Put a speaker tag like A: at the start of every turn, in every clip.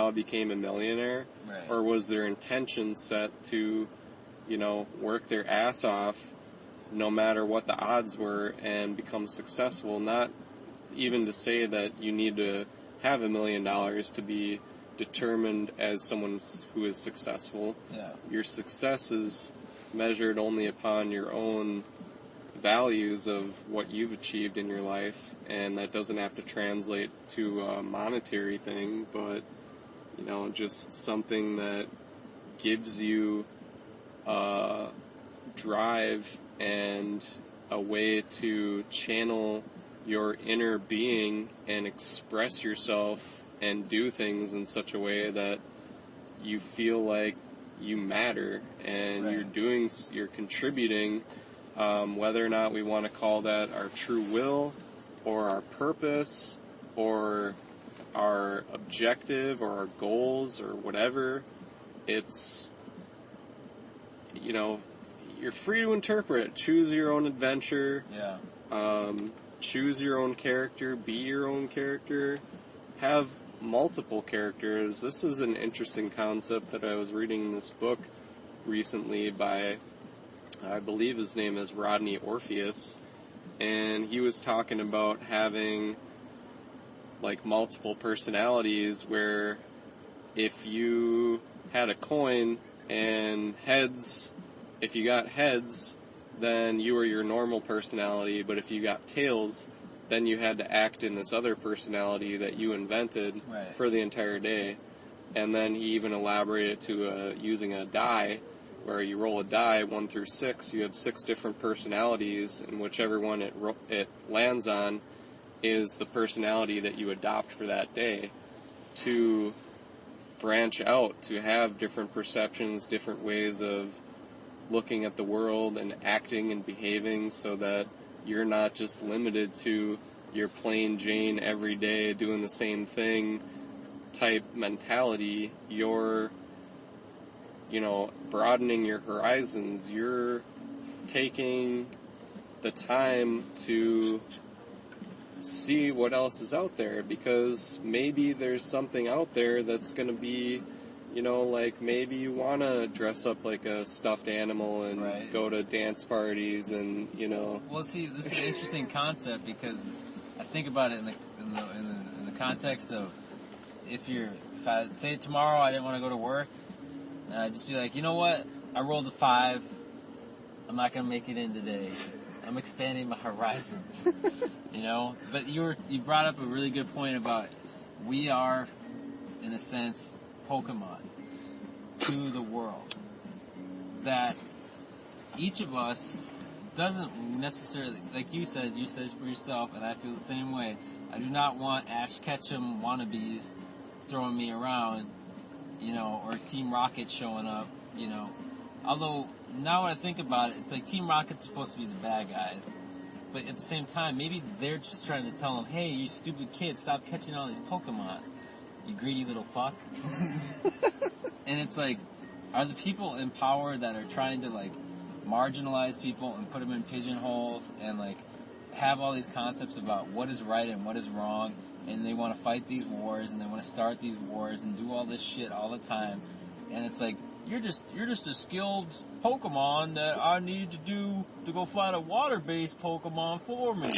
A: somehow became a millionaire?
B: Right.
A: Or was their intention set to, work their ass off no matter what the odds were and become successful? Not even to say that you need to have $1 million to be determined as someone who is successful.
B: Yeah.
A: Your success is measured only upon your own values of what you've achieved in your life, and that doesn't have to translate to a monetary thing, but just something that gives you drive and a way to channel your inner being and express yourself and do things in such a way that you feel like you matter and
B: right.
A: you're contributing, whether or not we want to call that our true will or our purpose or our objective or our goals or whatever. It's, you're free to interpret. Choose your own adventure.
B: Yeah.
A: Choose your own character. Be your own character. Have multiple characters. This is an interesting concept that I was reading in this book recently by, I believe his name is Rodney Orpheus, and he was talking about having like multiple personalities, where if you had a coin and if you got heads, then you were your normal personality, but if you got tails, then you had to act in this other personality that you invented
B: right.
A: for the entire day. And then he even elaborated to using a die, where you roll a die 1 through 6, you have 6 different personalities, and whichever one it lands on is the personality that you adopt for that day, to branch out, to have different perceptions, different ways of looking at the world and acting and behaving, so that you're not just limited to your plain Jane every day doing the same thing type mentality. You're, broadening your horizons. You're taking the time to see what else is out there, because maybe there's something out there that's going to be, like maybe you want to dress up like a stuffed animal and
B: right.
A: go to dance parties and,
B: Well, see, this is an interesting concept, because I think about it in the context of if I say tomorrow I didn't want to go to work, and I'd just be like, you know what? I rolled a 5. I'm not going to make it in today. I'm expanding my horizons, But you brought up a really good point about we are, in a sense, Pokemon to the world. That each of us doesn't necessarily, like you said for yourself, and I feel the same way. I do not want Ash Ketchum wannabes throwing me around, or Team Rocket showing up, Although, now when I think about it, it's like Team Rocket's supposed to be the bad guys. But at the same time, maybe they're just trying to tell them, hey, you stupid kid, stop catching all these Pokemon, you greedy little fuck. And it's like, are the people in power that are trying to, like, marginalize people and put them in pigeonholes and, like, have all these concepts about what is right and what is wrong, and they want to fight these wars and they want to start these wars and do all this shit all the time, and it's like, you're just a skilled Pokemon that I need to go fight a water-based Pokemon for me.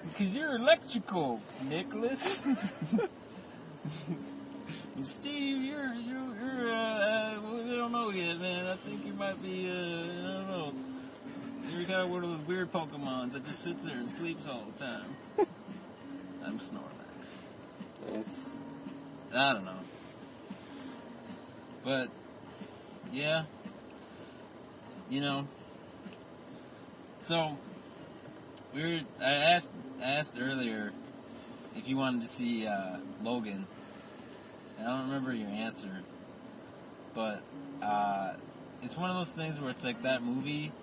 B: Because you're electrical, Nicholas. Steve, you're we don't know yet, man. I think you might be, I don't know. You're kind of one of those weird Pokemons that just sits there and sleeps all the time. I'm Snorlax.
A: Yes.
B: I don't know. But, yeah, so I asked earlier if you wanted to see Logan, and I don't remember your answer, but it's one of those things where it's like that movie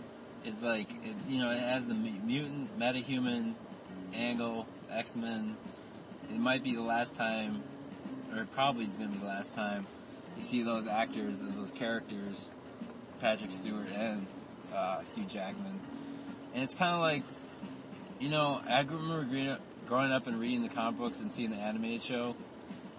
B: is like, it has the mutant, metahuman angle, X-Men. It might be the last time, or it probably is going to be the last time you see those actors, those characters, Patrick Stewart and Hugh Jackman. And it's kind of like, I remember growing up and reading the comic books and seeing the animated show.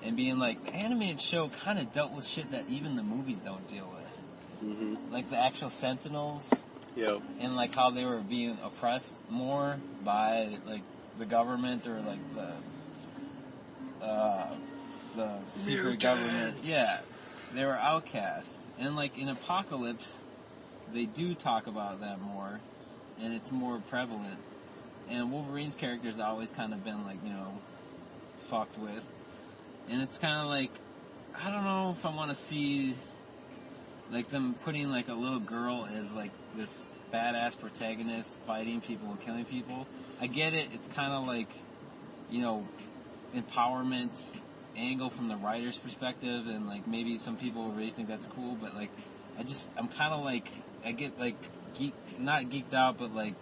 B: and being like, the animated show kind of dealt with shit that even the movies don't deal with.
A: Mm-hmm.
B: Like the actual Sentinels.
A: Yep.
B: And like how they were being oppressed more by like the government or like the secret government. Yeah. They were outcasts. And like in Apocalypse, they do talk about that more, and it's more prevalent. And Wolverine's character's always kind of been like, you know, fucked with. And it's kind of like, I don't know if I want to see like them putting like a little girl as like this badass protagonist fighting people and killing people. I get it. It's kind of like, you know, empowerment angle from the writer's perspective, and like maybe some people really think that's cool, but like I'm kind of like, I get like not geeked out, but like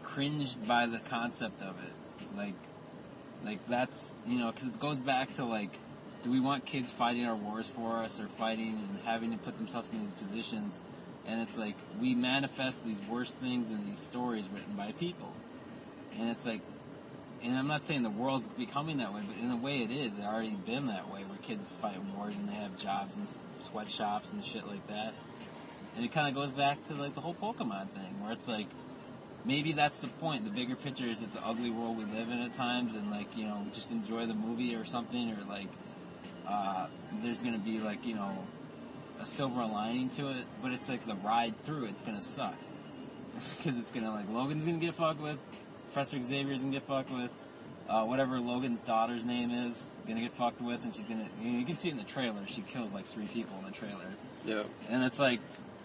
B: cringed by the concept of it. Like that's, you know, because it goes back to like, do we want kids fighting our wars for us, or fighting and having to put themselves in these positions? And it's like, we manifest these worst things in these stories written by people. And it's like, and I'm not saying the world's becoming that way, but in a way it is. It's already been that way, where kids fight wars and they have jobs in sweatshops and shit like that. And it kind of goes back to like the whole Pokemon thing, where it's like, maybe that's the point. The bigger picture is it's an ugly world we live in at times, and like, you know, just enjoy the movie or something, or like, there's gonna be like, you know, a silver lining to it, but it's like the ride through it's gonna suck. Because it's gonna, like, Logan's gonna get fucked with, Professor Xavier's gonna get fucked with, whatever Logan's daughter's name is, gonna get fucked with, and she's gonna, you can see it in the trailer, she kills like 3 people in the trailer.
A: Yeah.
B: And it's like,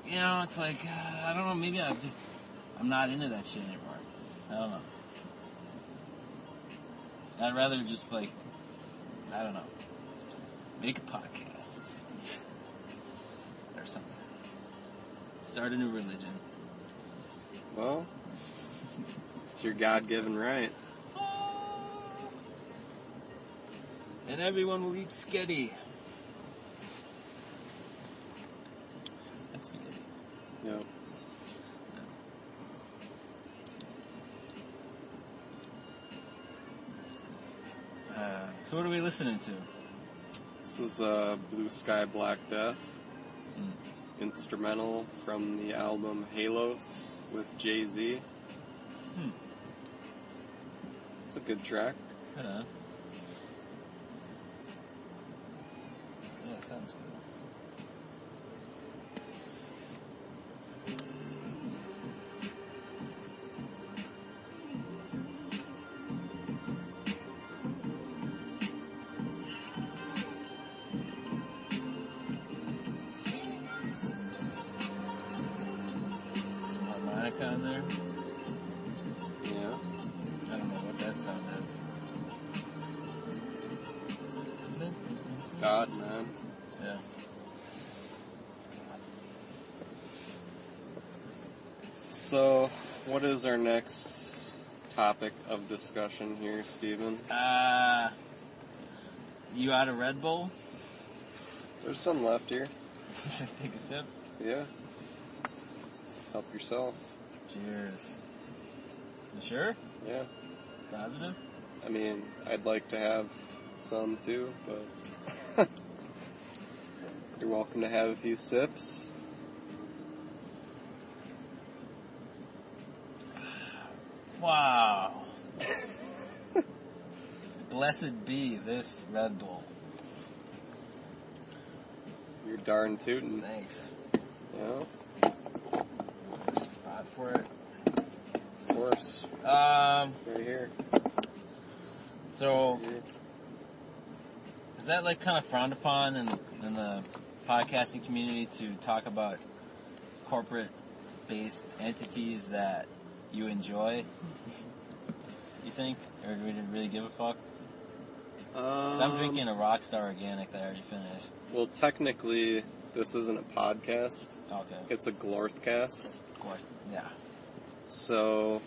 B: you know, it's like, I don't know, maybe I'm not into that shit anymore. I don't know. I'd rather just, like, I don't know, make a podcast. Or something. Start a new religion.
A: Well, it's your God-given right.
B: And everyone will eat sketty. That's spaghetti.
A: Yep.
B: So what are we listening to?
A: This is Blue Sky Black Death. Instrumental from the album Halos with Jay-Z. It's a good track.
B: Yeah, it sounds good. On there?
A: Yeah.
B: I don't know what that sound is.
A: It's God, man.
B: Yeah. It's God.
A: So, what is our next topic of discussion here, Steven?
B: You out of Red Bull?
A: There's some left here.
B: Take a sip?
A: Yeah. Help yourself.
B: Cheers. You sure?
A: Yeah.
B: Positive?
A: I mean, I'd like to have some too, but you're welcome to have a few sips.
B: Wow. Blessed be this Red Bull.
A: You're darn tootin'.
B: Thanks.
A: Yeah.
B: Spot for it.
A: Of course. Right here.
B: So,
A: Right here.
B: is that like kind of frowned upon in the podcasting community to talk about corporate-based entities that you enjoy? You think? Or do we really give a fuck? 'Cause I'm drinking a Rockstar Organic that I already finished.
A: Well, technically, this isn't a podcast.
B: Okay.
A: It's a GLORTHCAST.
B: Of course. Yeah.
A: So,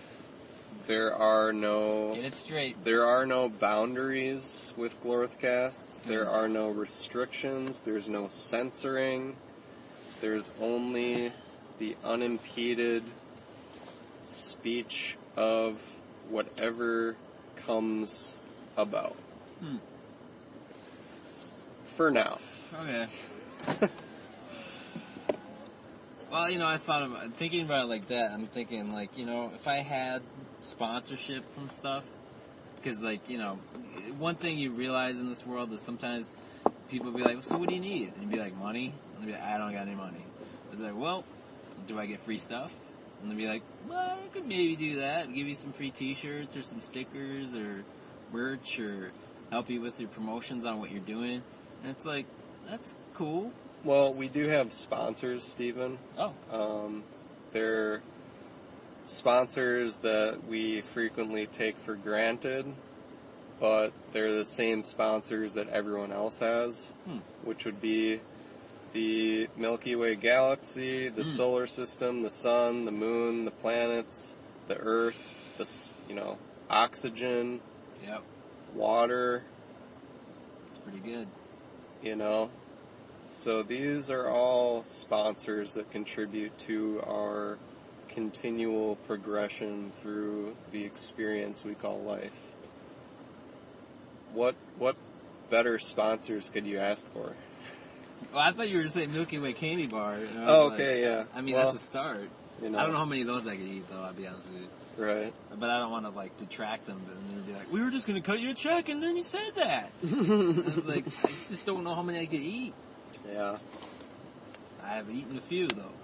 A: there are no...
B: Get it straight.
A: There are no boundaries with GLORTHCASTs. There are no restrictions. There's no censoring. There's only the unimpeded speech of whatever comes about. for now.
B: Okay. Well, thinking about it like that, I'm thinking, like, if I had sponsorship from stuff, because, like, one thing you realize in this world is sometimes people be like, so what do you need? And you'd be like, money? And they'd be like, I don't got any money. It's like, well, do I get free stuff? And they'd be like, well, I could maybe do that. Give you some free t-shirts or some stickers or merch or help you with your promotions on what you're doing. And it's like, that's cool.
A: Well, we do have sponsors, Stephen.
B: Oh.
A: They're sponsors that we frequently take for granted, but they're the same sponsors that everyone else has, which would be the Milky Way galaxy, the solar system, the sun, the moon, the planets, the earth, oxygen,
B: yep,
A: water.
B: It's pretty good.
A: So these are all sponsors that contribute to our continual progression through the experience we call life. What better sponsors could you ask for?
B: Well, I thought you were going to say Milky Way candy bar.
A: Okay, yeah.
B: I mean, that's a start.
A: I
B: don't know how many of those I could eat, though, I'll be honest with you.
A: Right.
B: But I don't want to, like, detract them, but then they'd be like, we were just going to cut you a check, and then you said that. And I was like, I just don't know how many I could eat.
A: Yeah.
B: I have eaten a few, though.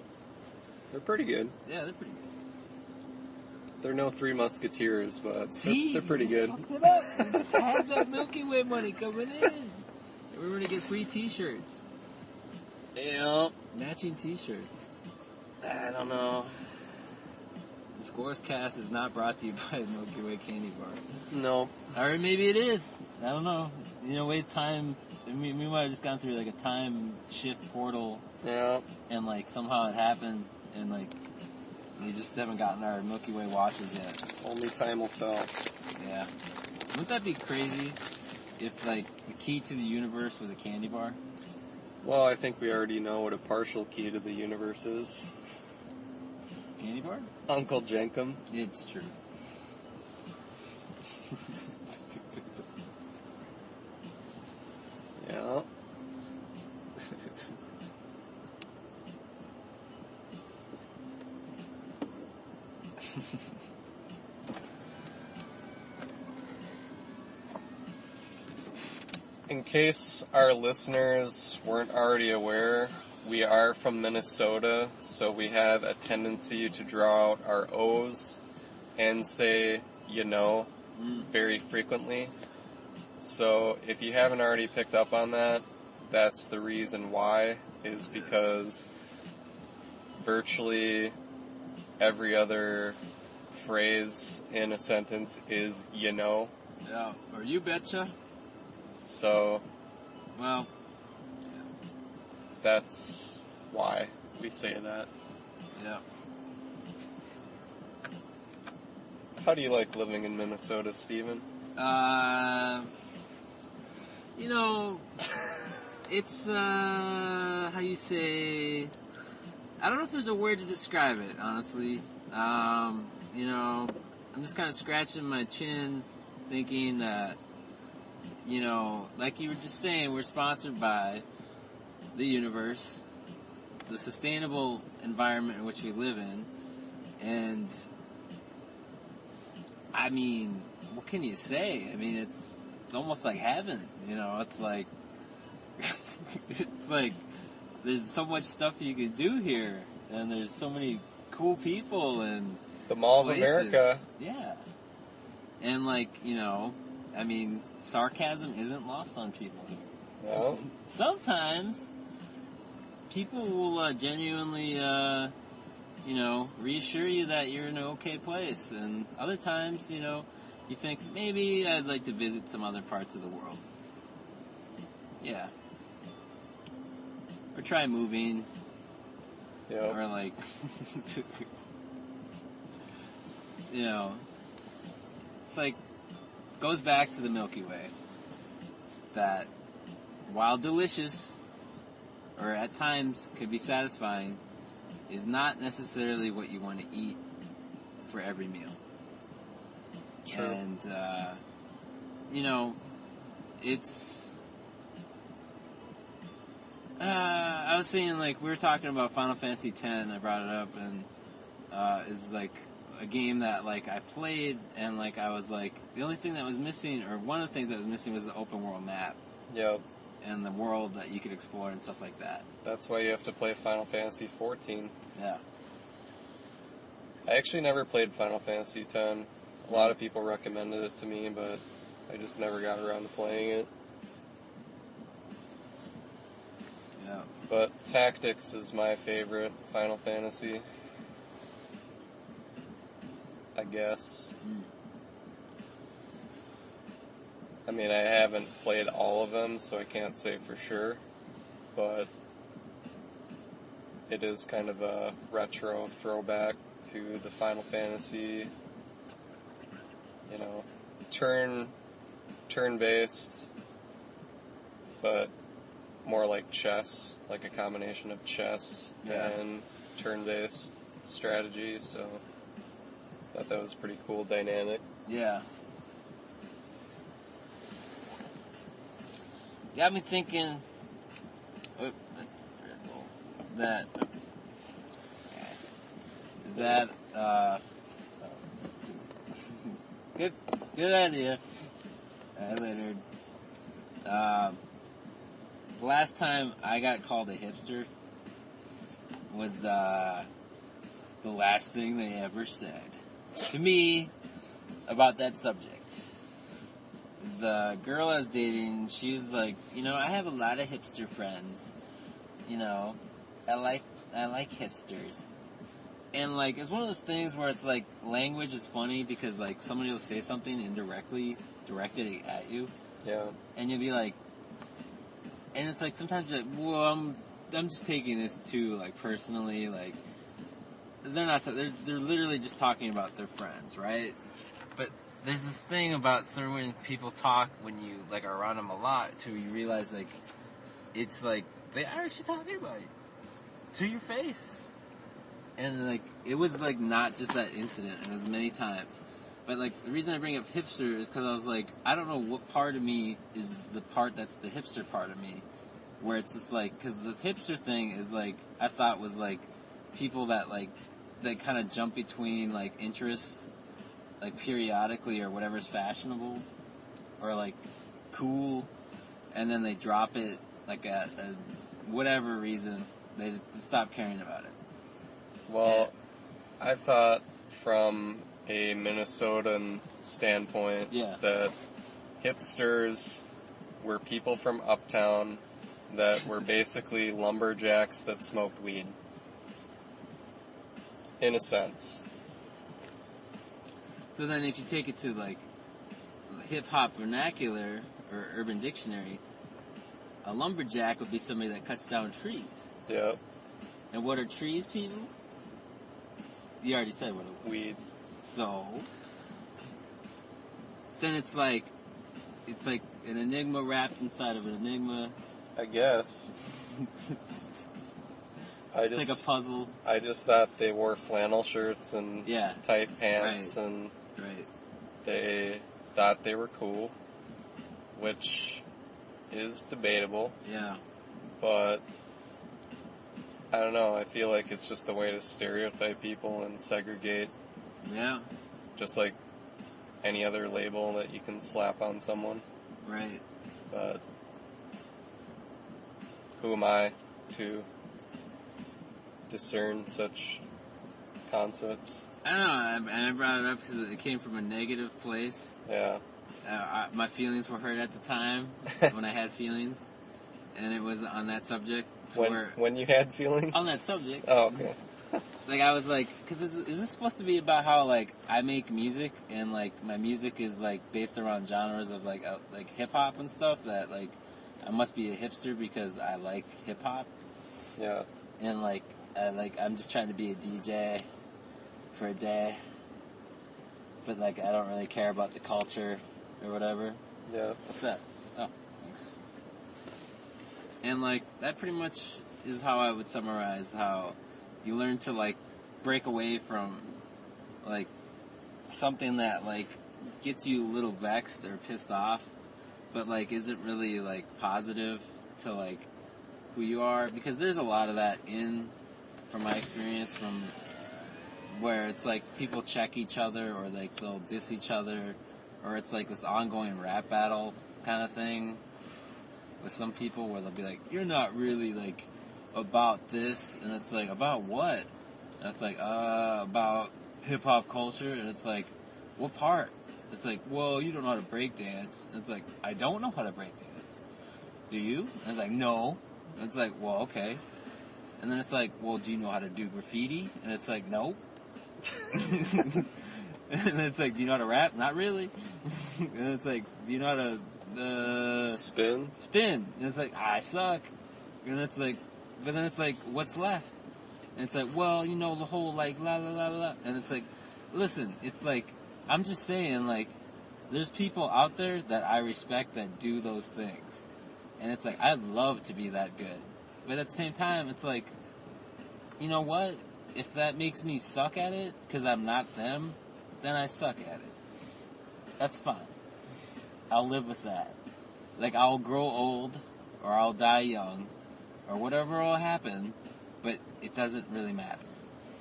A: They're pretty good.
B: Yeah, they're pretty good.
A: They're no Three Musketeers, but
B: See,
A: they're pretty good.
B: Fucked it up. We just had that Milky Way money coming in. We were going to get free t-shirts.
A: Yeah.
B: Matching t-shirts.
A: I don't know.
B: The GLORTHCAST is not brought to you by Milky Way candy bar.
A: No.
B: Or maybe it is. I don't know. Time. We might have just gone through like a time shift portal.
A: Yeah.
B: And like somehow it happened, and like we just haven't gotten our Milky Way watches yet.
A: Only time will tell.
B: Yeah. Wouldn't that be crazy if like the key to the universe was a candy bar?
A: Well, I think we already know what a partial key to the universe is.
B: Candy bar?
A: Uncle Jenkum.
B: It's true.
A: Yeah. In case our listeners weren't already aware, we are from Minnesota, so we have a tendency to draw out our O's and say, very frequently. So if you haven't already picked up on that, that's the reason why, is because virtually every other phrase in a sentence is
B: Yeah, or you betcha.
A: So,
B: well,
A: that's why we say that.
B: Yeah.
A: How do you like living in Minnesota, Stephen?
B: It's, how you say, I don't know if there's a word to describe it, honestly. I'm just kind of scratching my chin thinking that, like you were just saying, we're sponsored by the universe, the sustainable environment in which we live in, and, I mean, what can you say? I mean, it's almost like heaven, it's like, it's like, there's so much stuff you can do here, and there's so many cool people, and
A: the Mall
B: places.
A: of America.
B: Yeah. And I mean, sarcasm isn't lost on people.
A: No.
B: Sometimes people will genuinely, reassure you that you're in an okay place. And other times, you think, maybe I'd like to visit some other parts of the world. Yeah. Or try moving.
A: Yeah.
B: Or like, it's like, it goes back to the Milky Way. That, while delicious, or at times could be satisfying, is not necessarily what you want to eat for every meal.
A: True.
B: And, it's I was saying, like, we were talking about Final Fantasy X, I brought it up, and is, like, a game that, like, I played, and, like, I was, like, the only thing that was missing, or one of the things that was missing was the open world map.
A: Yep.
B: And the world that you could explore and stuff like that.
A: That's why you have to play Final Fantasy XIV.
B: Yeah.
A: I actually never played Final Fantasy X. A lot of people recommended it to me, but I just never got around to playing it.
B: Yeah.
A: But Tactics is my favorite Final Fantasy, I guess. I mean, I haven't played all of them, so I can't say for sure, but it is kind of a retro throwback to the Final Fantasy, you know, turn-based, but more like chess, like a combination of chess and turn-based strategy, so I thought that was pretty cool dynamic.
B: Yeah. Got me thinking that is that good idea. Leonard. The last time I got called a hipster was the last thing they ever said to me about that subject. Is a girl I was dating, she was like, you know, I have a lot of hipster friends. You know, I like hipsters. And like, it's one of those things where it's like, language is funny because like, somebody will say something indirectly directed at you.
A: Yeah.
B: And you'll be like, and it's like, sometimes you're like, well, I'm just taking this too, like, personally, like, they're literally just talking about their friends, right? But there's this thing about when people talk, when you, like, are around them a lot, too, you realize, like, it's like, they are actually talking about you. To your face. And, like, it was, like, not just that incident, it was many times. But, like, the reason I bring up hipster is because I was like, I don't know what part of me is the part that's the hipster part of me. Where it's just, like, because the hipster thing is, like, I thought was, like, people that, like, they kind of jump between, like, interests, like, periodically or whatever's fashionable. Or, like, cool. And then they drop it, like, at whatever reason. They stop caring about it.
A: Well, I thought from a Minnesotan standpoint that hipsters were people from uptown that were basically lumberjacks that smoked weed. In a sense.
B: So then if you take it to, like, hip-hop vernacular or urban dictionary, a lumberjack would be somebody that cuts down trees.
A: Yep.
B: And what are trees, people? You already said what it was.
A: Weed.
B: So, then it's like an enigma wrapped inside of an enigma.
A: I guess.
B: It's like a puzzle.
A: I just thought they wore flannel shirts and tight pants, and they thought they were cool, which is debatable.
B: Yeah.
A: But I don't know, I feel like it's just a way to stereotype people and segregate.
B: Yeah.
A: Just like any other label that you can slap on someone.
B: Right.
A: But who am I to discern such concepts?
B: I don't know, I brought it up because it came from a negative place.
A: Yeah.
B: My feelings were hurt at the time, when I had feelings, and it was on that subject.
A: When you had feelings?
B: On that subject.
A: Oh, okay.
B: Like, I was like, because is this supposed to be about how, like, I make music, and, like, my music is, like, based around genres of, like hip-hop and stuff, that, like, I must be a hipster because I like hip-hop.
A: Yeah.
B: And, like, I'm just trying to be a DJ for a day. But, like, I don't really care about the culture or whatever.
A: Yeah.
B: What's that? Oh, thanks. And, like, that pretty much is how I would summarize how you learn to, like, break away from, like, something that, like, gets you a little vexed or pissed off, but, like, isn't really, like, positive to, like, who you are, because there's a lot of that from my experience, from where it's like people check each other, or like they'll diss each other, or it's like this ongoing rap battle kind of thing with some people where they'll be like, you're not really like about this, and it's like, about what? And it's like, about hip-hop culture, and it's like, what part? It's like, well, you don't know how to break dance. And it's like, I don't know how to break dance. Do you? And it's like, no. And it's like, well, okay. And then it's like, well, do you know how to do graffiti? And it's like, no. And then it's like, do you know how to rap? Not really. And it's like, do you know how to
A: spin?
B: Spin. And it's like, I suck. And it's like, but then it's like, what's left? And it's like, well, you know, the whole like la la la la. And it's like, listen, it's like, I'm just saying, like, there's people out there that I respect that do those things. And it's like, I'd love to be that good. But at the same time, it's like, you know what? If that makes me suck at it, because I'm not them, then I suck at it. That's fine. I'll live with that. Like, I'll grow old, or I'll die young, or whatever will happen, but it doesn't really matter.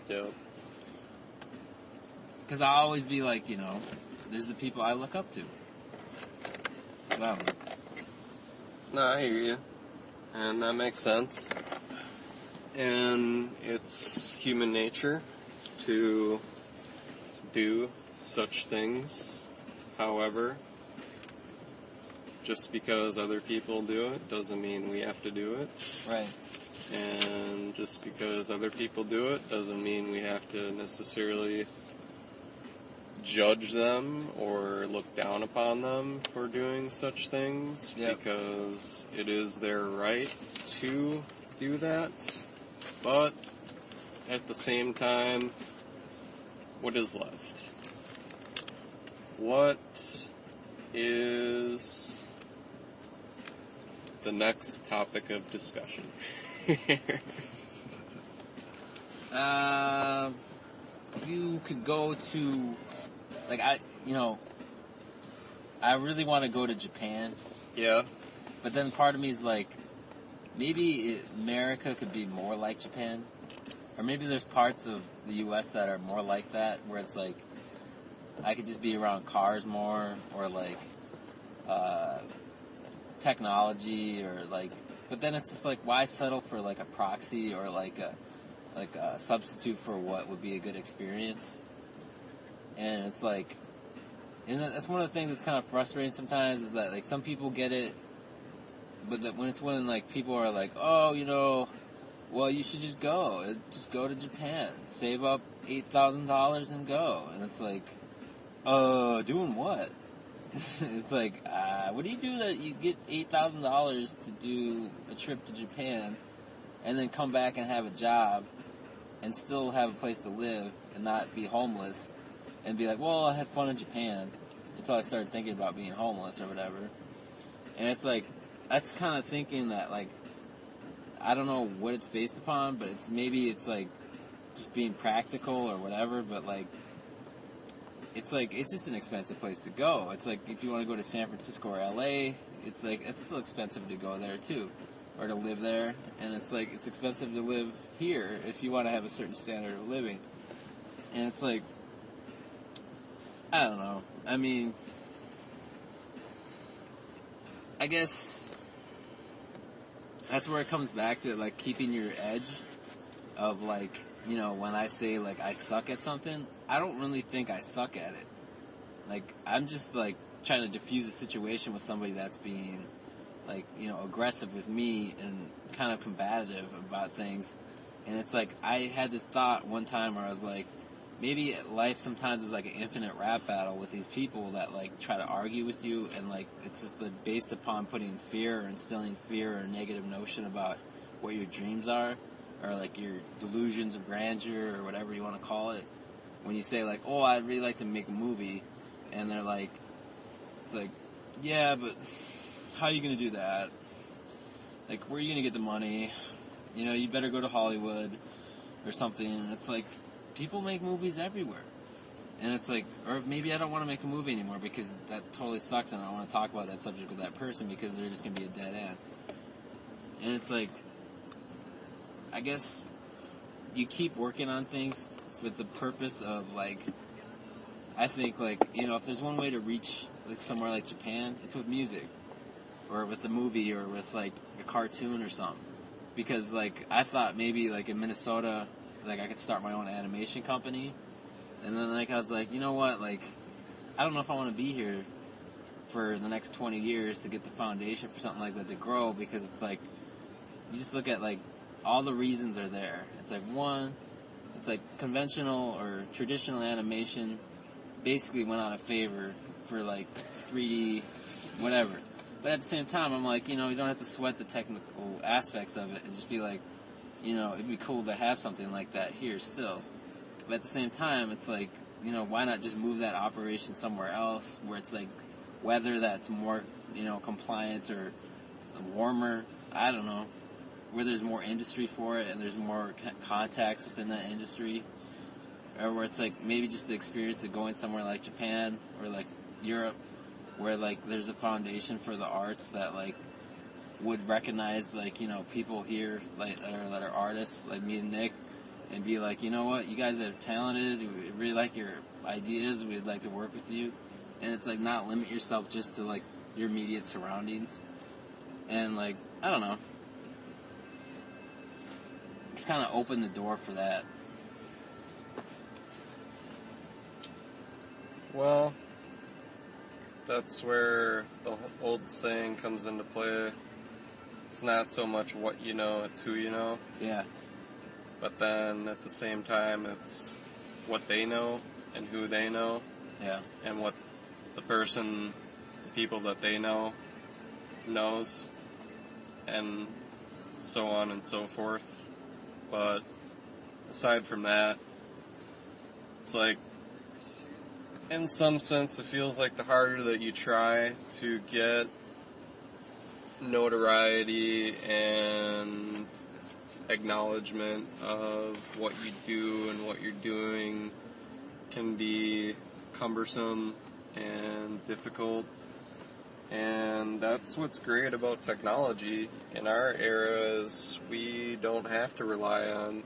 A: Yeah.
B: Because I'll always be like, you know, there's the people I look up to. I don't know.
A: No, I hear you. And that makes sense. And it's human nature to do such things. However, just because other people do it doesn't mean we have to do it.
B: Right.
A: And just because other people do it doesn't mean we have to necessarily judge them or look down upon them for doing such things.
B: Yep.
A: Because it is their right to do that. But at the same time, what is left? What is the next topic of discussion?
B: You could go to, like, I really want to go to Japan.
A: Yeah.
B: But then part of me is like, maybe America could be more like Japan. Or maybe there's parts of the U.S. that are more like that, where it's like, I could just be around cars more, or like, technology, or like, but then it's just like, why settle for like a proxy, or like a substitute for what would be a good experience? And it's like, and that's one of the things that's kind of frustrating sometimes, is that like some people get it, but that when like people are like, oh, you know, well, you should just go to Japan, save up $8,000 and go. And it's like, doing what? It's like, what do you do that you get $8,000 to do a trip to Japan, and then come back and have a job, and still have a place to live, and not be homeless, and be like, well, I had fun in Japan, until I started thinking about being homeless or whatever. And it's like, that's kind of thinking that, like, I don't know what it's based upon, but maybe it's like just being practical or whatever, but like, it's like, it's just an expensive place to go. It's like, if you want to go to San Francisco or LA, it's like, it's still expensive to go there too, or to live there. And it's like, it's expensive to live here if you want to have a certain standard of living. And it's like, I don't know. I mean, I guess that's where it comes back to, like, keeping your edge of, like, you know, when I say, like, I suck at something, I don't really think I suck at it. Like, I'm just, like, trying to diffuse a situation with somebody that's being, like, you know, aggressive with me and kind of combative about things. And it's like, I had this thought one time where I was like, maybe life sometimes is like an infinite rap battle with these people that, like, try to argue with you, and, like, it's just based upon putting fear or instilling fear or a negative notion about what your dreams are, or, like, your delusions of grandeur or whatever you want to call it. When you say, like, oh, I'd really like to make a movie, and they're like, it's like, yeah, but how are you going to do that? Like, where are you going to get the money? You know, you better go to Hollywood or something. And it's like, people make movies everywhere. And it's like, or maybe I don't want to make a movie anymore because that totally sucks, and I don't want to talk about that subject with that person because they're just going to be a dead end. And it's like, I guess you keep working on things with the purpose of, like, I think, like, you know, if there's one way to reach, like, somewhere like Japan, it's with music. Or with a movie, or with, like, a cartoon or something. Because, like, I thought maybe, like, in Minnesota, like, I could start my own animation company. And then, like, I was like, you know what, like, I don't know if I want to be here for the next 20 years to get the foundation for something like that to grow, because it's like, you just look at, like, all the reasons are there. It's like, one, it's like conventional or traditional animation basically went out of favor for, like, 3D, whatever. But at the same time, I'm like, you know, you don't have to sweat the technical aspects of it and just be like, you know, it'd be cool to have something like that here still. But at the same time, it's like, you know, why not just move that operation somewhere else where it's like weather that's more, you know, compliant or warmer, I don't know, where there's more industry for it and there's more contacts within that industry, or where it's like maybe just the experience of going somewhere like Japan or like Europe, where like there's a foundation for the arts that like would recognize, like, you know, people here like that are artists like me and Nick, and be like, you know what, you guys are talented, we really like your ideas, we'd like to work with you. And it's like not limit yourself just to like your immediate surroundings. And like, I don't know, it's kind of opened the door for that.
A: Well, that's where the old saying comes into play. It's not so much what you know, it's who you know.
B: Yeah.
A: But then at the same time, it's what they know and who they know.
B: Yeah.
A: And what the people that they know knows, and so on and so forth. But aside from that, it's like, in some sense, it feels like the harder that you try to get notoriety and acknowledgement of what you do and what you're doing can be cumbersome and difficult. And that's what's great about technology in our era, is we don't have to rely on,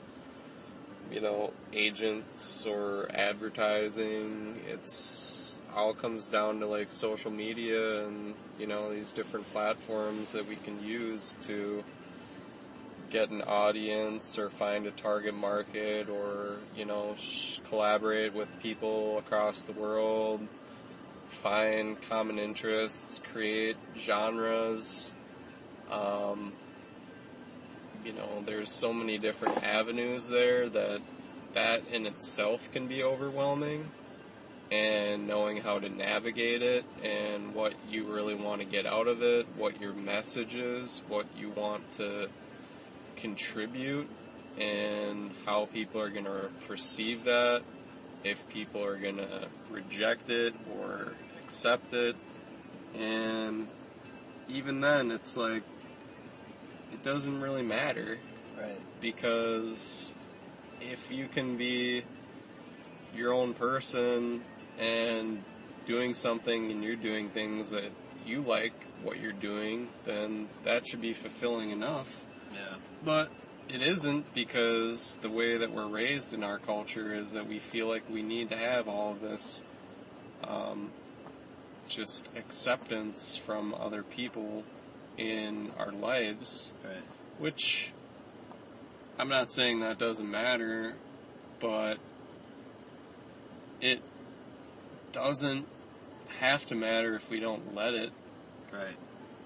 A: you know, agents or advertising. It's all comes down to like social media and, you know, these different platforms that we can use to get an audience or find a target market, or, you know, collaborate with people across the world, find common interests, create genres. You know, there's so many different avenues there that in itself can be overwhelming, and knowing how to navigate it and what you really want to get out of it, what your message is, what you want to contribute, and how people are going to perceive that, if people are going to reject it or accept it. And even then, it's like, it doesn't really matter.
B: Right.
A: Because if you can be your own person and doing something, and you're doing things that you like what you're doing, then that should be fulfilling enough.
B: Yeah.
A: But it isn't, because the way that we're raised in our culture is that we feel like we need to have all of this just acceptance from other people in our lives.
B: Right.
A: Which, I'm not saying that doesn't matter, but it doesn't have to matter if we don't let it.
B: Right.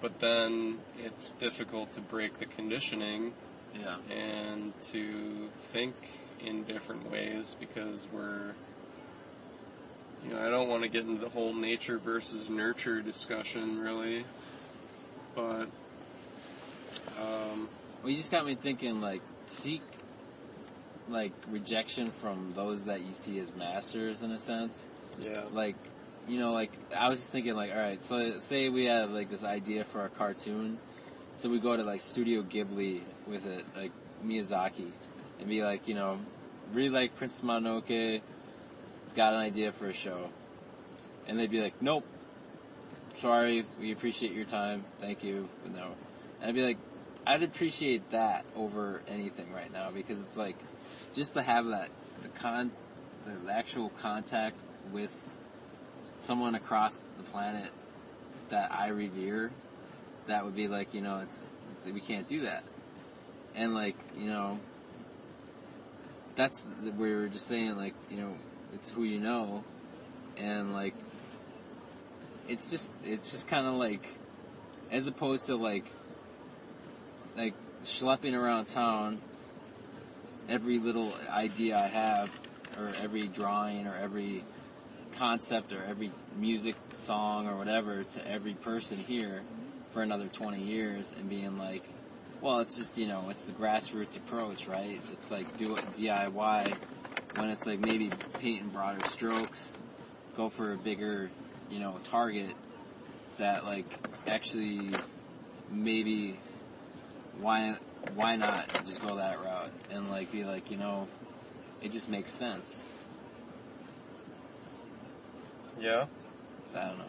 A: But then it's difficult to break the conditioning.
B: Yeah.
A: And to think in different ways, because we're, you know, I don't want to get into the whole nature versus nurture discussion, really, but,
B: well, you just got me thinking, like, seek, like, rejection from those that you see as masters, in a sense.
A: Yeah.
B: Like, you know, like, I was just thinking, like, alright, so say we have, like, this idea for a cartoon, so we go to, like, Studio Ghibli with it, like, Miyazaki, and be like, you know, really like Princess Mononoke, got an idea for a show. And they'd be like, nope, sorry, we appreciate your time, thank you, but no. And I'd be like, I'd appreciate that over anything right now, because it's like, just to have that, the actual contact with someone across the planet that I revere, that would be like, we can't do that. And like, that's, we were just saying, like, it's who you know, and like, it's just kind of like, as opposed to like schlepping around town, every little idea I have, or every drawing, or every concept, or every music song, or whatever, to every person here for another 20 years, and being like, well, it's just, it's the grassroots approach, right? It's like, do it DIY, when it's like, maybe painting broader strokes, go for a bigger, target, that like, actually, maybe, why not just go that route, and like, be like, it just makes sense.
A: Yeah?
B: I don't know.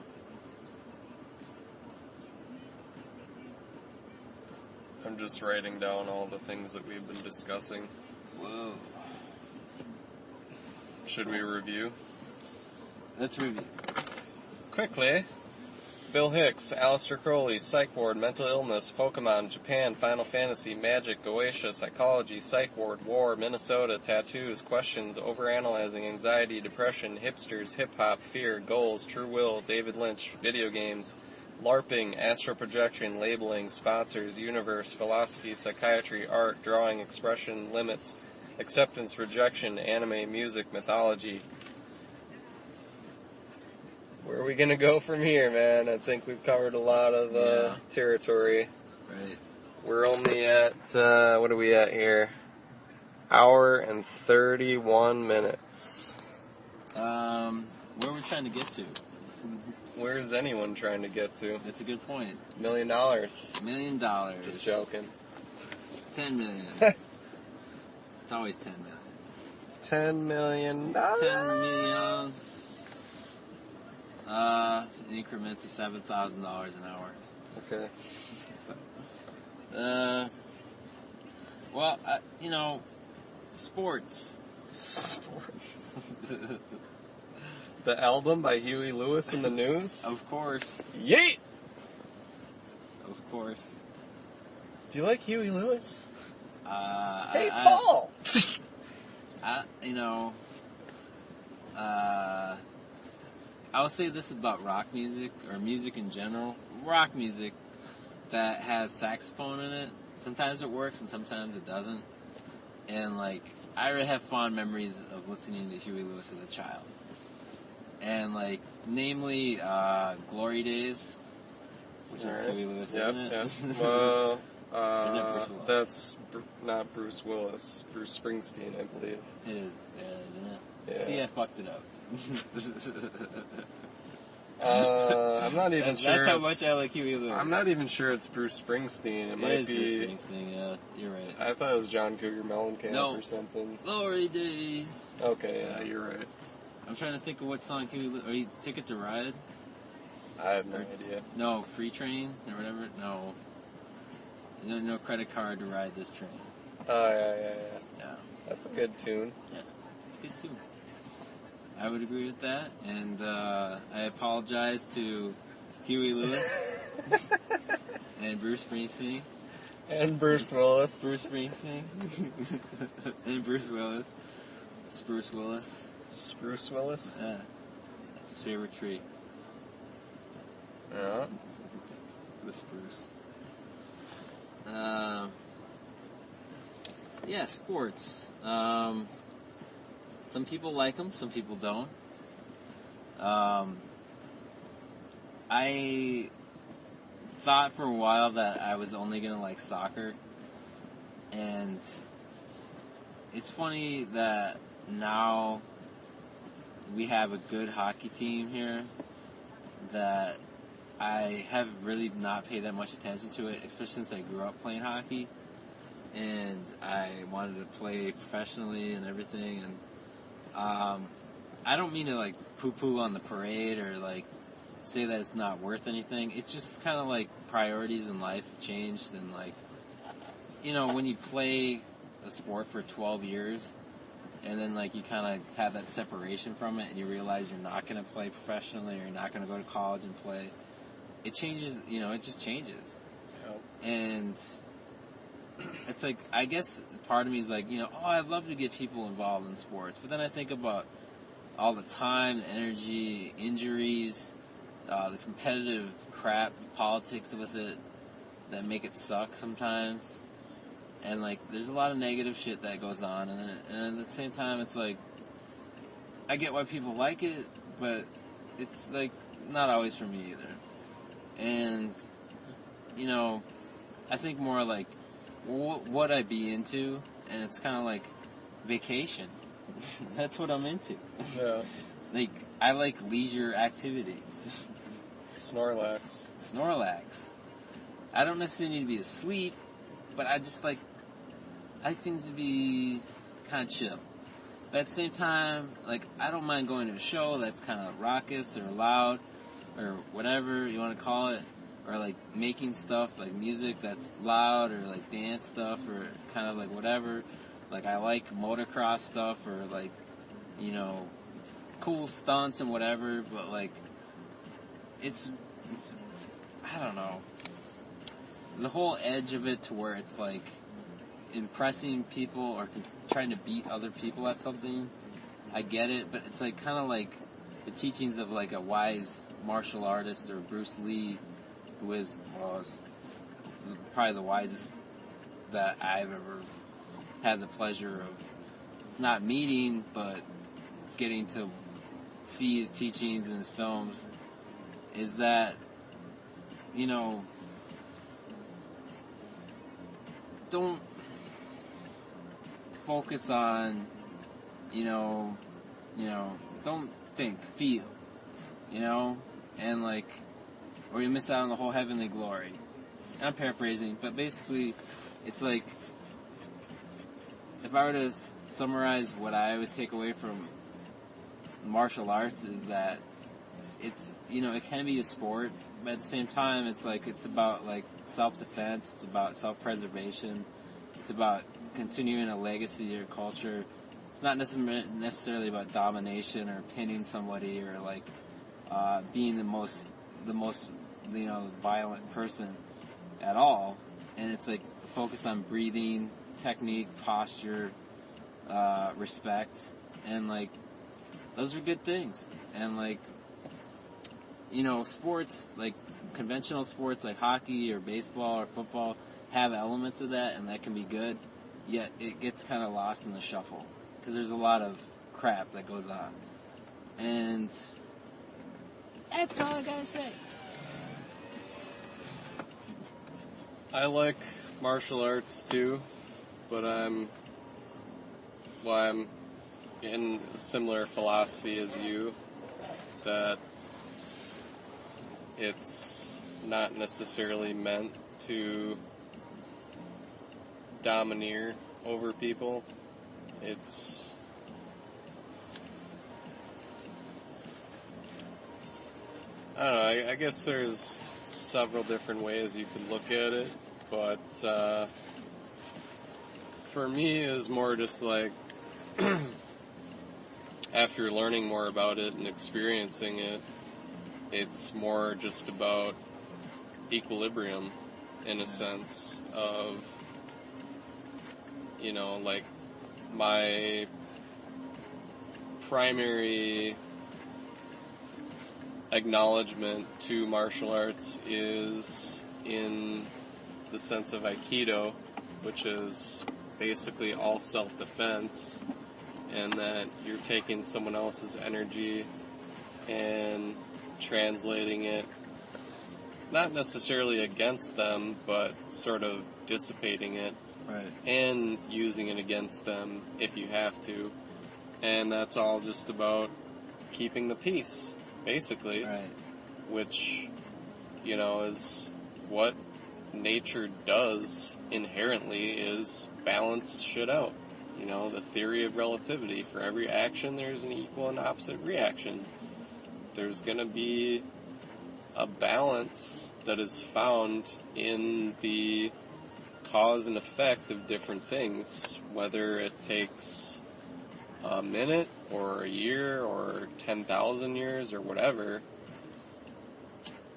A: I'm just writing down all the things that we've been discussing.
B: Whoa.
A: Should we review?
B: Let's review.
A: Quickly. Bill Hicks, Aleister Crowley, Psych Ward, Mental Illness, Pokemon, Japan, Final Fantasy, Magic, Goetia, Psychology, Psych Ward, War, Minnesota, Tattoos, Questions, Overanalyzing, Anxiety, Depression, Hipsters, Hip-Hop, Fear, Goals, True Will, David Lynch, Video Games, LARPing, Astral Projection, Labeling, Sponsors, Universe, Philosophy, Psychiatry, Art, Drawing, Expression, Limits, Acceptance, Rejection, Anime, Music, Mythology. Where are we going to go from here, man? I think we've covered a lot of territory.
B: Right.
A: We're only at, what are we at here? Hour and 31 minutes.
B: Where are we trying to get to?
A: Where's anyone trying to get to?
B: That's a good point.
A: $1 million.
B: $1 million.
A: Just joking.
B: 10 million. It's always 10 million.
A: $10 million.
B: 10 million. In increments of $7,000 an hour.
A: Okay.
B: So, well, sports.
A: Sports. The album by Huey Lewis and the News?
B: Of course.
A: Yeet!
B: Of course.
A: Do you like Huey Lewis? Hey,
B: I,
A: Paul!
B: I'll say this about rock music, or music in general. Rock music that has saxophone in it, sometimes it works and sometimes it doesn't. And like, I really have fond memories of listening to Huey Lewis as a child. And like, namely, Glory Days, which is Huey Lewis, isn't it?
A: Yep. Well,
B: or is that Bruce Willis?
A: that's not Bruce Willis. Bruce Springsteen, I believe.
B: It is, isn't it?
A: Yeah.
B: See, I fucked it up.
A: I'm not even sure.
B: That's how much I like Huey Lewis.
A: I'm not even sure it's Bruce Springsteen. It might be
B: Bruce Springsteen. Yeah, you're right.
A: I thought it was John Cougar Mellencamp or something.
B: Glory Days.
A: Okay, yeah, you're right.
B: I'm trying to think of what song Huey Lewis. Are you Ticket to Ride?
A: I have no idea.
B: No, Free Train or whatever. No credit card to ride this train.
A: Oh yeah.
B: Yeah.
A: That's a good tune.
B: Yeah, it's good too. I would agree with that, and I apologize to Huey Lewis and Bruce Springsteen.
A: And Bruce Willis.
B: Bruce Springsteen. And Bruce Willis. Spruce Willis.
A: Spruce Willis?
B: Yeah. That's his favorite tree.
A: Yeah.
B: The spruce. Yeah, sports. Some people like them, some people don't. I thought for a while that I was only gonna like soccer, and it's funny that now we have a good hockey team here that I have really not paid that much attention to it, especially since I grew up playing hockey, and I wanted to play professionally and everything, and I don't mean to like poo-poo on the parade or like say that it's not worth anything. It's just kind of like priorities in life changed, and like when you play a sport for 12 years, and then, like, you kind of have that separation from it, and you realize you're not going to play professionally, or you're not going to go to college and play, it changes, it just changes.
A: Yeah.
B: And it's like, I guess part of me is like, I'd love to get people involved in sports, but then I think about all the time, the energy, injuries, the competitive crap, politics with it that make it suck sometimes. And, like, there's a lot of negative shit that goes on. And at the same time, it's like, I get why people like it, but it's, like, not always for me either. And, I think more like, what I'd be into, and it's kind of like vacation. That's what I'm into.
A: Yeah.
B: Like, I like leisure activities.
A: Snorlax.
B: I don't necessarily need to be asleep, but I just like things to be kind of chill. But at the same time, like, I don't mind going to a show that's kind of raucous or loud or whatever you want to call it, or like making stuff like music that's loud or like dance stuff or kind of like whatever. Like, I like motocross stuff or like, cool stunts and whatever, but like, it's I don't know, the whole edge of it to where it's like impressing people or trying to beat other people at something. I get it, but it's like kind of like the teachings of like a wise martial artist or Bruce Lee, who is probably the wisest that I've ever had the pleasure of not meeting, but getting to see his teachings in his films, is that, don't focus on, don't think, feel, and like, or you miss out on the whole heavenly glory. And I'm paraphrasing, but basically, it's like, if I were to summarize what I would take away from martial arts, is that it's, it can be a sport, but at the same time, it's like, it's about like self-defense, it's about self-preservation, it's about continuing a legacy or culture. It's not necessarily about domination or pinning somebody or like being the most violent person at all. And it's like focus on breathing, technique, posture, respect, and like those are good things. And like, sports, like conventional sports like hockey or baseball or football have elements of that, and that can be good, yet it gets kind of lost in the shuffle because there's a lot of crap that goes on. And that's all I gotta say.
A: I like martial arts too, but I'm in a similar philosophy as you, that it's not necessarily meant to domineer over people. It's I don't know, I guess there's several different ways you could look at it, but for me it's more just like after learning more about it and experiencing it, it's more just about equilibrium in a sense of, like my primary acknowledgement to martial arts is in the sense of Aikido, which is basically all self-defense, and that you're taking someone else's energy and translating it, not necessarily against them, but sort of dissipating it,
B: right,
A: and using it against them if you have to. And that's all just about keeping the peace, basically,
B: right,
A: which, is what nature does inherently, is balance shit out. The theory of relativity. For every action, there's an equal and opposite reaction. There's going to be a balance that is found in the cause and effect of different things, whether it takes a minute or a year or 10,000 years or whatever.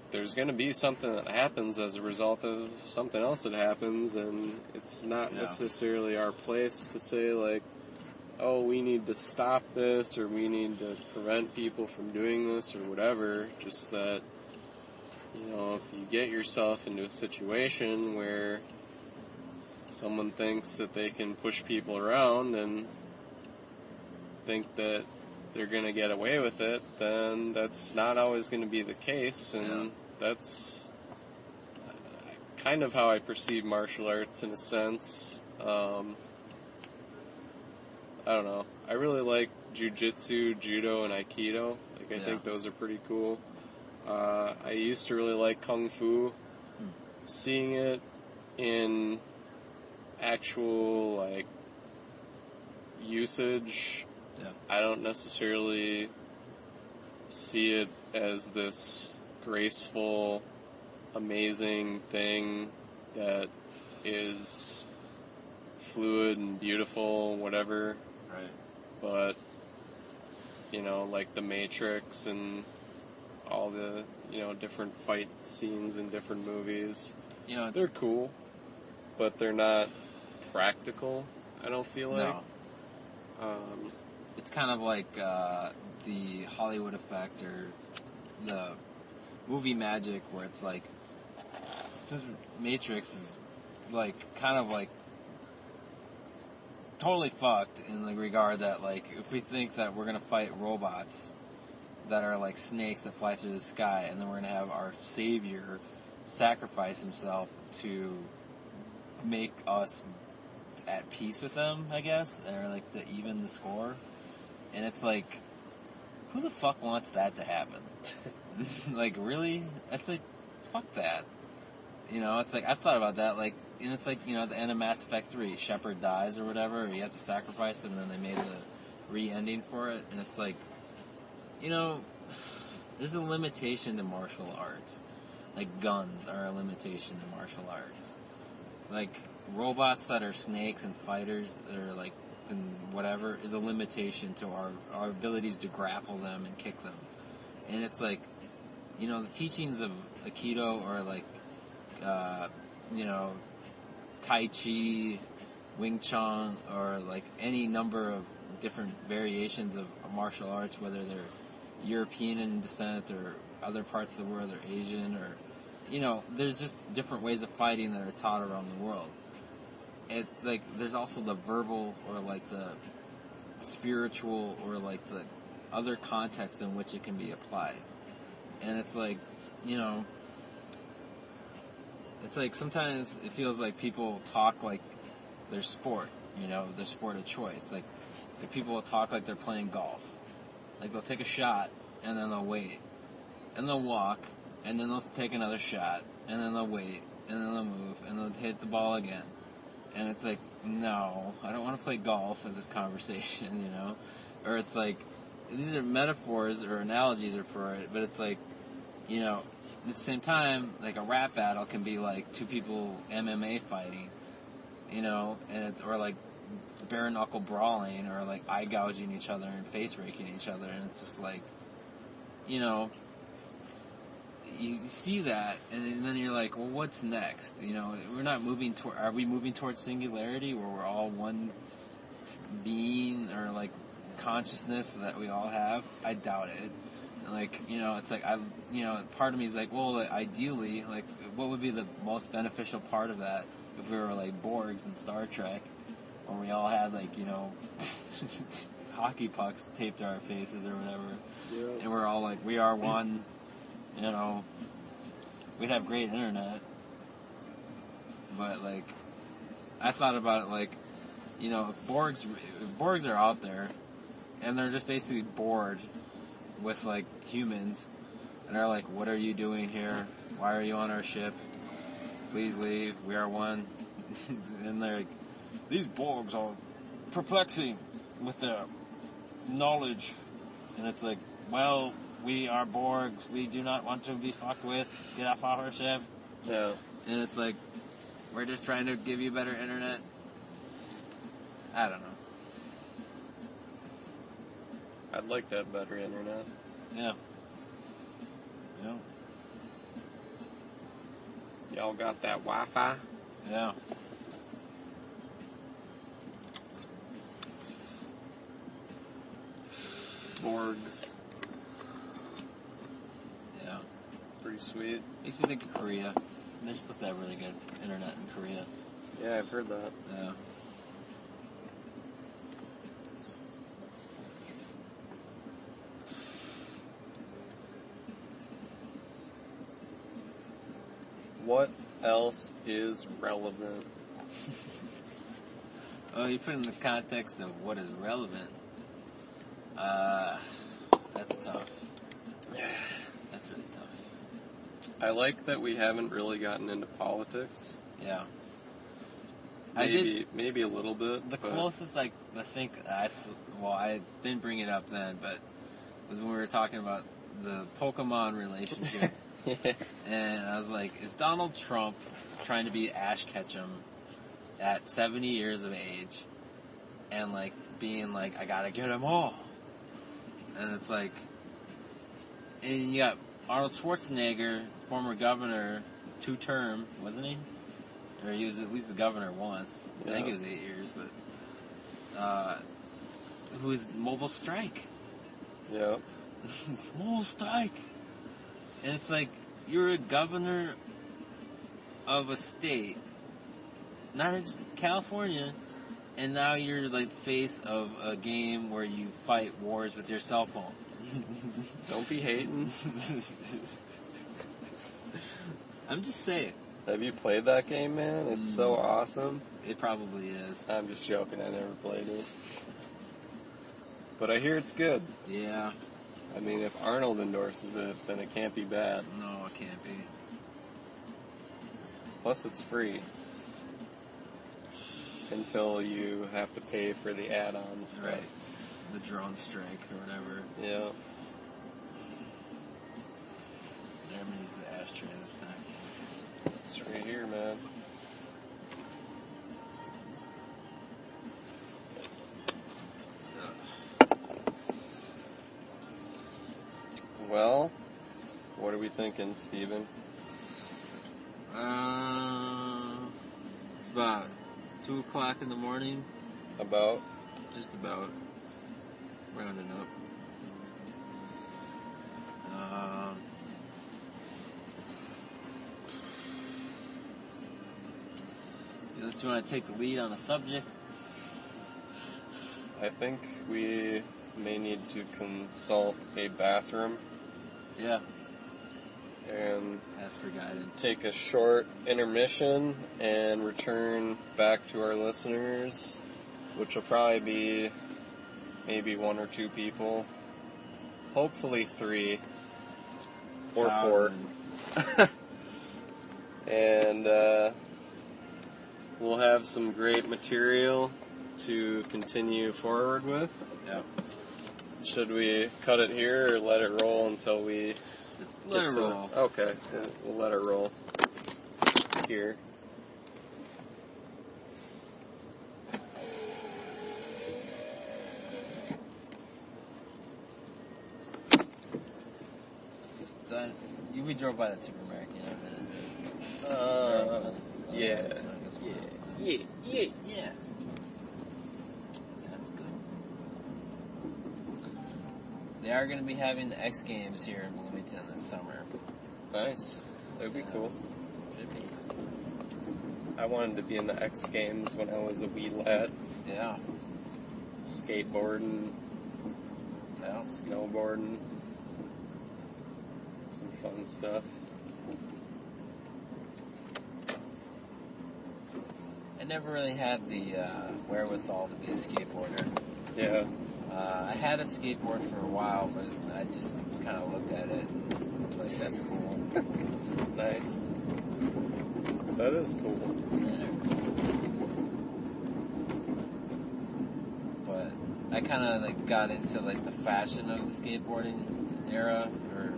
A: There's going to be something that happens as a result of something else that happens, and it's not necessarily our place to say, like, oh, we need to stop this, or we need to prevent people from doing this, or whatever. Just that, you know, if you get yourself into a situation where someone thinks that they can push people around and think that they're going to get away with it, then that's not always going to be the case, and that's kind of how I perceive martial arts in a sense. I don't know. I really like jiu-jitsu, judo, and aikido. Like, I think those are pretty cool. I used to really like kung fu. Seeing it in actual, like, usage, I don't necessarily see it as this graceful, amazing thing that is fluid and beautiful, whatever.
B: Right.
A: But, you know, like the Matrix and all the, you know, different fight scenes in different movies,
B: you know,
A: they're cool, but they're not practical, I don't feel like.
B: No. It's kind of like the Hollywood effect or the movie magic, where it's like, this Matrix is like kind of like totally fucked in the regard that, like, if we think that we're gonna fight robots that are like snakes that fly through the sky, and then we're gonna have our savior sacrifice himself to make us at peace with them, I guess, or like to even the score. And it's like, who the fuck wants that to happen? Like, really? It's like, fuck that. You know, it's like, I've thought about that, like, and it's like, you know, at the end of Mass Effect 3, Shepard dies or whatever, or you have to sacrifice him, and then they made the re-ending for it, and it's like, you know, there's a limitation to martial arts. Like, guns are a limitation to martial arts. Like, robots that are snakes and fighters, or like, and whatever, is a limitation to our abilities to grapple them and kick them. And it's like, you know, the teachings of Aikido, or like, you know, Tai Chi, Wing Chun, or like any number of different variations of martial arts, whether they're European in descent or other parts of the world, or Asian, or, you know, there's just different ways of fighting that are taught around the world. It's like, there's also the verbal, or like the spiritual, or like the other context in which it can be applied. And it's like, you know, it's like sometimes it feels like people talk like their sport, you know, their sport of choice. Like people will talk like they're playing golf. Like, they'll take a shot, and then they'll wait, and they'll walk, and then they'll take another shot, and then they'll wait, and then they'll move, and they'll hit the ball again. And it's like, no, I don't want to play golf in this conversation, you know? Or it's like, these are metaphors or analogies are for it, but it's like, you know, at the same time, like a rap battle can be like two people MMA fighting, you know, and it's, or like bare knuckle brawling, or like eye gouging each other and face raking each other, and it's just like, you know, you see that, and then you're like, well, what's next? You know, we're not moving toward, are we moving towards singularity, where we're all one being, or like consciousness that we all have? I doubt it. Like, you know, it's like, you know, part of me is like, well, like, ideally, like, what would be the most beneficial part of that if we were like Borgs in Star Trek, where we all had, like, you know, hockey pucks taped to our faces or whatever, and we're all like, we are one. You know, we'd have great internet, but, like, I thought about it, like, you know, if Borgs are out there, and they're just basically bored with, like, humans, and they're like, what are you doing here? Why are you on our ship? Please leave, we are one. And they're like, these Borgs are perplexing with their knowledge. And it's like, well, we are Borgs. We do not want to be fucked with. Get off our ship.
A: Yeah.
B: And it's like, We're just trying to give you better internet. I don't know.
A: I'd like to have better internet.
B: Yeah. Yeah.
A: Y'all got that Wi-Fi?
B: Yeah.
A: Borgs.
B: Yeah.
A: Pretty sweet.
B: Makes me think of Korea. They're supposed to have really good internet in Korea.
A: Yeah, I've heard that.
B: Yeah.
A: What else is relevant?
B: Oh, you put it in the context of what is relevant. That's tough. That's really tough.
A: I like that we haven't really gotten into politics.
B: Yeah.
A: Maybe a little bit.
B: The closest, I think, I didn't bring it up then, but was when we were talking about the Pokemon relationship.
A: Yeah.
B: And I was like, is Donald Trump trying to be Ash Ketchum at 70 years of age and, like, being like, I gotta get them all? And it's like, and you got Arnold Schwarzenegger, former governor, 2-term, wasn't he? Or he was at least the governor once.
A: Yeah.
B: I think it was 8 years, but who is Mobile Strike?
A: Yep.
B: Mobile Strike. And it's like, you're a governor of a state, not just California, and now you're like face of a game where you fight wars with your cell phone.
A: Don't be hating.
B: I'm just saying.
A: Have you played that game, man? It's so awesome.
B: It probably is.
A: I'm just joking. I never played it. But I hear it's good.
B: Yeah.
A: I mean, if Arnold endorses it, then it can't be bad.
B: No, it can't be.
A: Plus, it's free. Until you have to pay for the add-ons.
B: Right. The drone strike or whatever.
A: Yeah.
B: I'm going to use the ashtray this time.
A: It's right here, man. Well, what are we thinking, Steven?
B: It's about 2 o'clock in the morning.
A: About?
B: Just about. Rounding up. Unless you want to take the lead on a subject.
A: I think we may need to consult a bathroom.
B: Yeah.
A: And
B: ask for guidance.
A: Take a short intermission and return back to our listeners, which will probably be maybe 1 or 2 people. Hopefully 3 or 4. And we'll have some great material to continue forward with.
B: Yeah.
A: Should we cut it here or let it roll until we
B: just let it roll?
A: Okay, we'll let it roll here.
B: So we drove by that supermarket, you know?
A: Yeah.
B: Yeah. That's good. They are going to be having the X Games here in Bloomington this summer.
A: Nice. That'd be cool.
B: Should be.
A: I wanted to be in the X Games when I was a wee lad.
B: Yeah.
A: Skateboarding.
B: Yeah.
A: Snowboarding. Some fun stuff.
B: I never really had the wherewithal to be a skateboarder.
A: Yeah.
B: I had a skateboard for a while, but I just kind of looked at it and was like, that's cool.
A: Nice. That is cool.
B: Yeah. But I kind of like got into like the fashion of the skateboarding era, or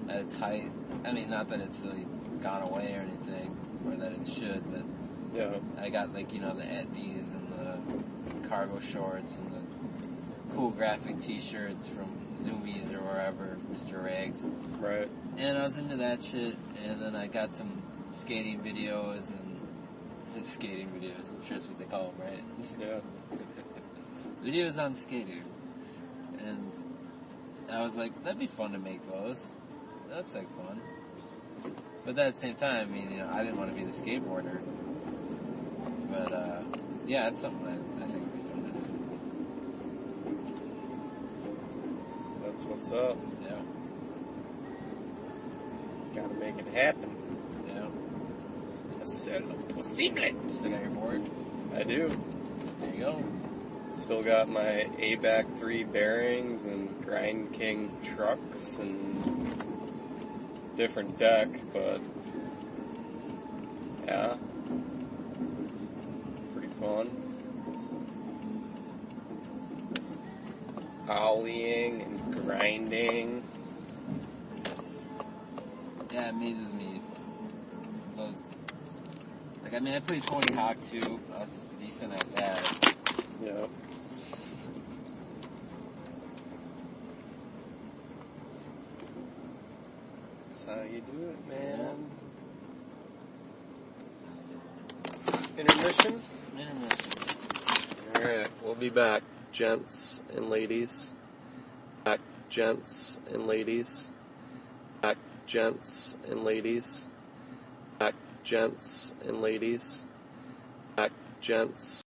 B: at its height. I mean, not that it's really gone away or anything, or that it should, but
A: Yeah.
B: I got like, you know, the etnies and the cargo shorts and the cool graphic t-shirts from Zoomies or wherever, Mr. Rags.
A: Right.
B: And I was into that shit, and then I got some skating videos and skating videos, I'm sure that's what they call them, right?
A: Yeah.
B: Videos on skating. And I was like, that'd be fun to make those. That looks like fun. But at the same time, I mean, you know, I didn't want to be the skateboarder. But, yeah, it's something that I think would be fun to do.
A: That's what's up.
B: Yeah.
A: Gotta make it happen.
B: Yeah.
A: C'est possible.
B: Still got your board?
A: I do.
B: There you go.
A: Still got my ABAC 3 bearings and Grind King trucks and different deck, but yeah, pretty fun. Ollieing and grinding.
B: Yeah, it amazes me. Those, like, I mean, I played Tony Hawk too. I was decent at that.
A: Yeah. That's how you do it, man. Intermission?
B: Intermission.
A: Alright, we'll be back, gents and ladies. Back, gents and ladies. Back, gents and ladies. Back, gents and ladies. Back, gents.